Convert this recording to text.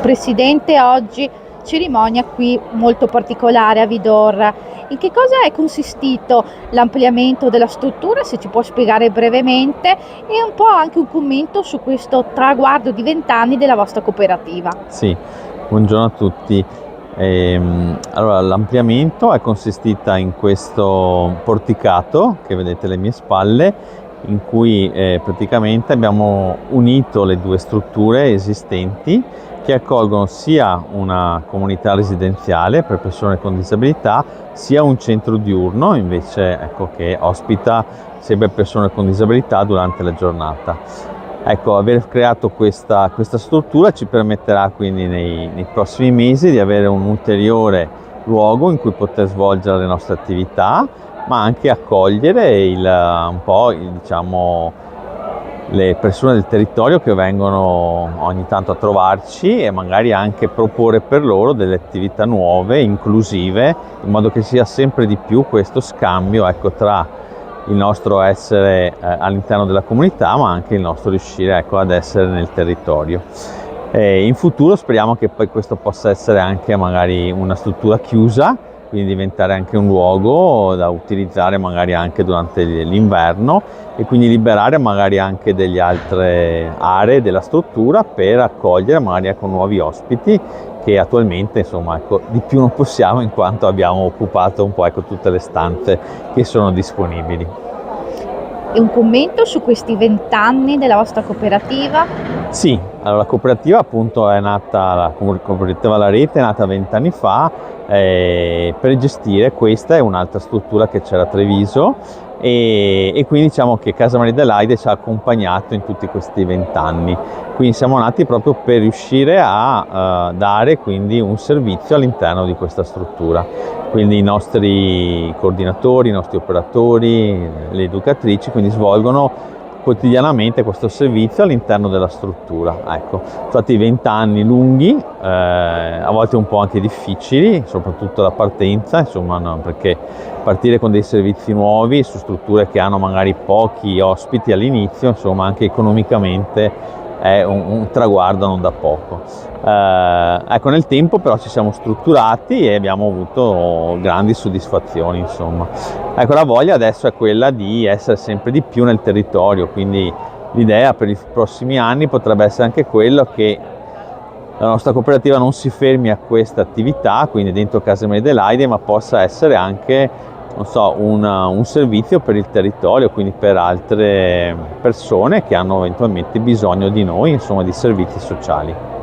Presidente, oggi cerimonia qui molto particolare a Vidorra. In che cosa è consistito l'ampliamento della struttura, se ci può spiegare brevemente, e un po' anche un commento su questo traguardo di 20 anni della vostra cooperativa. Sì, buongiorno a tutti. Allora, l'ampliamento è consistita in questo porticato che vedete alle mie spalle, in cui praticamente abbiamo unito le due strutture esistenti che accolgono sia una comunità residenziale per persone con disabilità, sia un centro diurno invece, ecco, che ospita sempre persone con disabilità durante la giornata. Ecco, aver creato questa struttura ci permetterà quindi nei prossimi mesi di avere un ulteriore luogo in cui poter svolgere le nostre attività, ma anche accogliere un po', diciamo, le persone del territorio che vengono ogni tanto a trovarci e magari anche proporre per loro delle attività nuove, inclusive, in modo che sia sempre di più questo scambio, ecco, tra il nostro essere all'interno della comunità, ma anche il nostro riuscire, ecco, ad essere nel territorio. In futuro speriamo che poi questo possa essere anche magari una struttura chiusa, quindi diventare anche un luogo da utilizzare magari anche durante l'inverno e quindi liberare magari anche delle altre aree della struttura per accogliere magari, ecco, nuovi ospiti che attualmente, insomma, ecco, di più non possiamo in quanto abbiamo occupato un po', ecco, tutte le stanze che sono disponibili. E un commento su questi 20 anni della vostra cooperativa? Sì, allora la cooperativa appunto è nata, la cooperativa La Rete è nata 20 anni fa per gestire questa e un'altra struttura che c'era a Treviso e quindi diciamo che Casa Maria dell'Aide ci ha accompagnato in tutti questi 20 anni. Quindi siamo nati proprio per riuscire a dare quindi un servizio all'interno di questa struttura. Quindi i nostri coordinatori, i nostri operatori, le educatrici quindi svolgono quotidianamente questo servizio all'interno della struttura. Ecco, sono stati 20 anni lunghi, a volte un po' anche difficili, soprattutto la partenza, insomma, no, perché partire con dei servizi nuovi su strutture che hanno magari pochi ospiti all'inizio, insomma, anche economicamente è un traguardo non da poco. Ecco, nel tempo però ci siamo strutturati e abbiamo avuto grandi soddisfazioni, insomma. Ecco, la voglia adesso è quella di essere sempre di più nel territorio, quindi l'idea per i prossimi anni potrebbe essere anche quello che la nostra cooperativa non si fermi a questa attività, quindi dentro Casa Maria dell'Aide, ma possa essere anche, non so, un servizio per il territorio, quindi per altre persone che hanno eventualmente bisogno di noi, insomma, di servizi sociali.